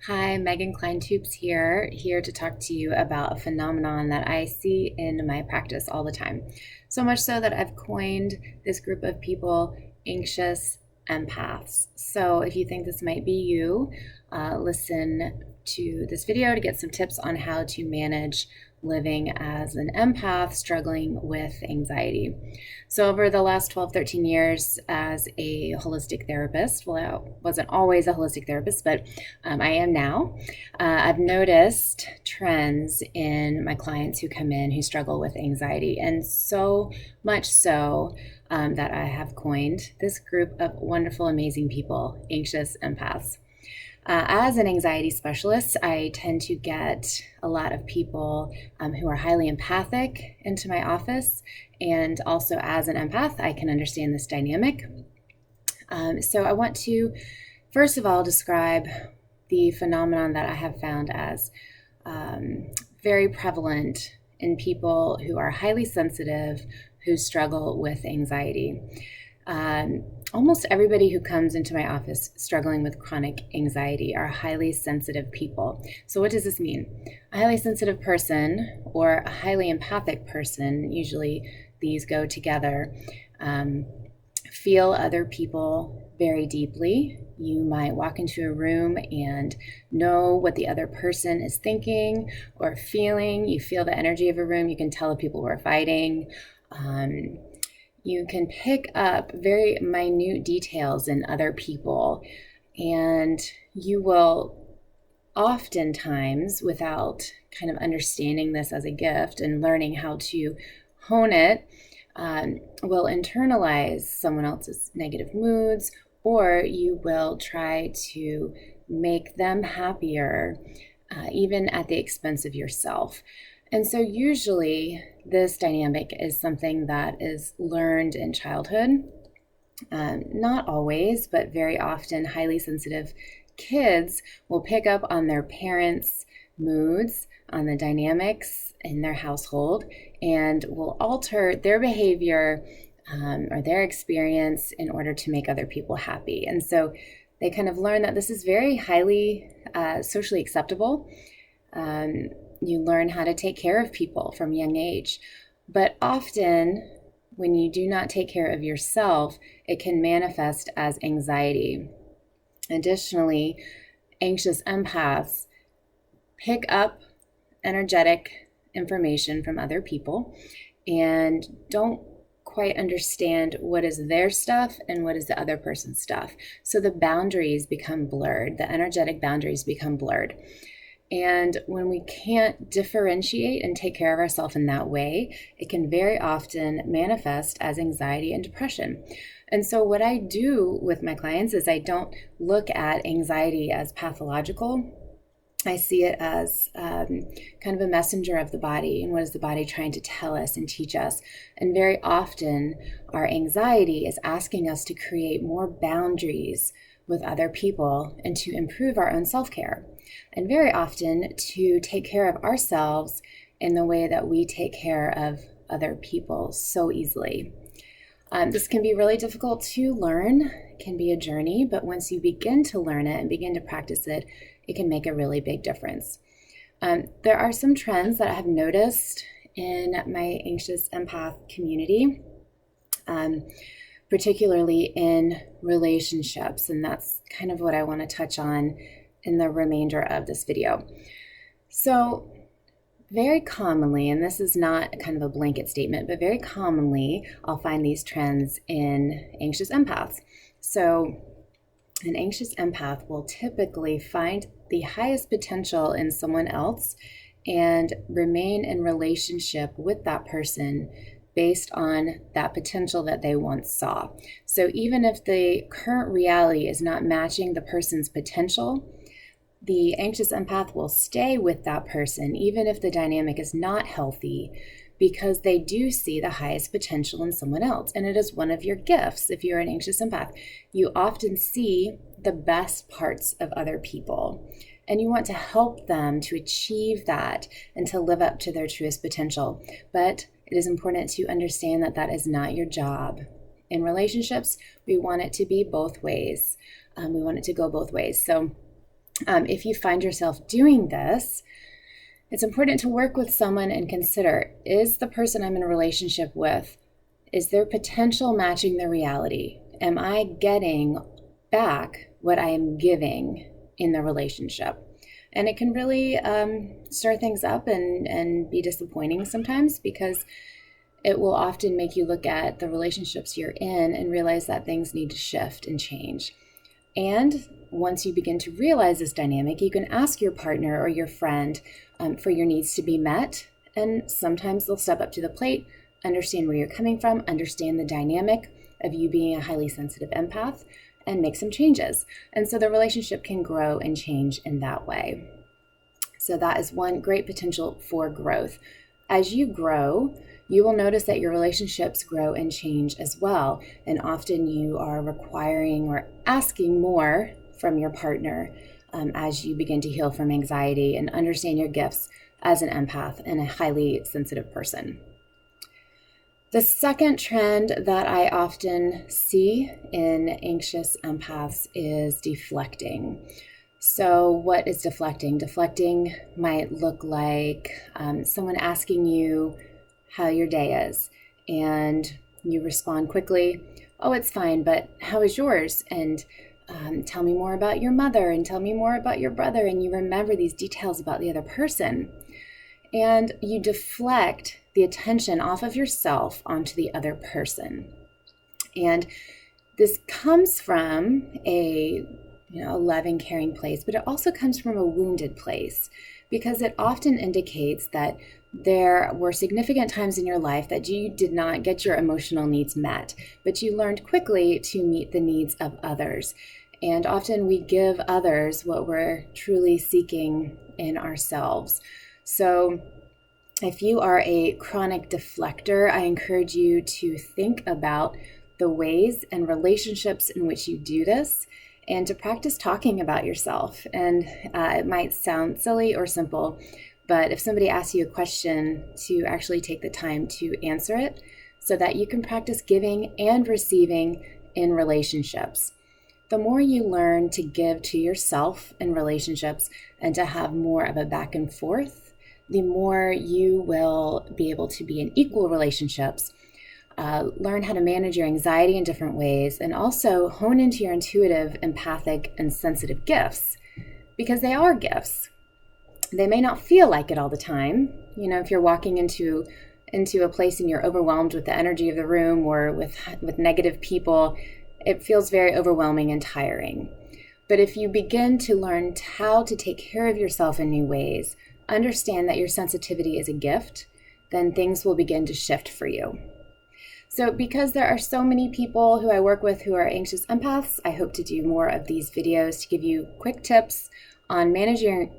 Hi, Megan Klein-Tubes here to talk to you about a phenomenon that I see in my practice all the time. So much so that I've coined this group of people anxious empaths. So if you think this might be you, listen to this video to get some tips on how to manage living as an empath struggling with anxiety. So over the last 12, 13 years as a holistic therapist, well, I wasn't always a holistic therapist, but I am now. I've noticed trends in my clients who come in who struggle with anxiety, and so much so that I have coined this group of wonderful, amazing people, anxious empaths. As an anxiety specialist, I tend to get a lot of people who are highly empathic into my office. And also, as an empath, I can understand this dynamic. So, I want to, first of all, describe the phenomenon that I have found as very prevalent in people who are highly sensitive, who struggle with anxiety. Almost everybody who comes into my office struggling with chronic anxiety are highly sensitive people. So what does this mean? A highly sensitive person or a highly empathic person, usually these go together, feel other people very deeply. You might walk into a room and know what the other person is thinking or feeling. You feel the energy of a room. You can tell if people were fighting. You can pick up very minute details in other people, and you will oftentimes, without kind of understanding this as a gift and learning how to hone it, will internalize someone else's negative moods, or you will try to make them happier, even at the expense of yourself. And so usually this dynamic is something that is learned in childhood. Not always, but very often highly sensitive kids will pick up on their parents' moods, on the dynamics in their household, and will alter their behavior or their experience in order to make other people happy. And so they kind of learn that this is very highly socially acceptable. You learn how to take care of people from a young age. But often, when you do not take care of yourself, it can manifest as anxiety. Additionally, anxious empaths pick up energetic information from other people and don't quite understand what is their stuff and what is the other person's stuff. So the boundaries become blurred. The energetic boundaries become blurred. And when we can't differentiate and take care of ourselves in that way, it can very often manifest as anxiety and depression. And so what I do with my clients is I don't look at anxiety as pathological. I see it as kind of a messenger of the body, and what is the body trying to tell us and teach us. And very often our anxiety is asking us to create more boundaries with other people and to improve our own self-care. And very often to take care of ourselves in the way that we take care of other people so easily. This can be really difficult to learn. It can be a journey, but once you begin to learn it and begin to practice it, it can make a really big difference. There are some trends that I have noticed in my anxious empath community, particularly in relationships, and that's kind of what I want to touch on in the remainder of this video. So very commonly, and this is not kind of a blanket statement, but very commonly I'll find these trends in anxious empaths. So an anxious empath will typically find the highest potential in someone else and remain in relationship with that person based on that potential that they once saw. So even if the current reality is not matching the person's potential, the anxious empath will stay with that person, even if the dynamic is not healthy, because they do see the highest potential in someone else. And it is one of your gifts. If you're an anxious empath, you often see the best parts of other people, and you want to help them to achieve that and to live up to their truest potential. But it is important to understand that that is not your job. In relationships, we want it to be both ways. We want it to go both ways. So If you find yourself doing this, it's important to work with someone and consider, is the person I'm in a relationship with, is their potential matching the reality? Am I getting back what I am giving in the relationship? And it can really stir things up and be disappointing sometimes, because it will often make you look at the relationships you're in and realize that things need to shift and change. And once you begin to realize this dynamic, you can ask your partner or your friend for your needs to be met. And sometimes they'll step up to the plate, understand where you're coming from, understand the dynamic of you being a highly sensitive empath, and make some changes. And so the relationship can grow and change in that way. So that is one great potential for growth. As you grow, you will notice that your relationships grow and change as well. And often you are requiring or asking more from your partner as you begin to heal from anxiety and understand your gifts as an empath and a highly sensitive person. The second trend that I often see in anxious empaths is deflecting. So what is deflecting? Deflecting might look like someone asking you how your day is, and you respond quickly, oh, it's fine, but how is yours? And tell me more about your mother, and tell me more about your brother, and you remember these details about the other person. And you deflect the attention off of yourself onto the other person. And this comes from a loving, caring place, but it also comes from a wounded place, because it often indicates that there were significant times in your life that you did not get your emotional needs met, but you learned quickly to meet the needs of others. And often we give others what we're truly seeking in ourselves. So if you are a chronic deflector, I encourage you to think about the ways and relationships in which you do this, and to practice talking about yourself. And it might sound silly or simple, but if somebody asks you a question, to actually take the time to answer it so that you can practice giving and receiving in relationships. The more you learn to give to yourself in relationships and to have more of a back and forth, the more you will be able to be in equal relationships, learn how to manage your anxiety in different ways, and also hone into your intuitive, empathic, and sensitive gifts, because they are gifts. They may not feel like it all the time. If you're walking into a place and you're overwhelmed with the energy of the room or with negative people, it feels very overwhelming and tiring. But if you begin to learn how to take care of yourself in new ways, understand that your sensitivity is a gift, then things will begin to shift for you. So because there are so many people who I work with who are anxious empaths, I hope to do more of these videos to give you quick tips on managing,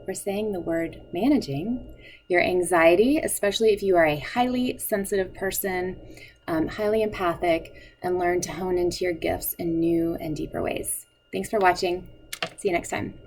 or saying the word managing, your anxiety, especially if you are a highly sensitive person, highly empathic, and learn to hone into your gifts in new and deeper ways. Thanks for watching. See you next time.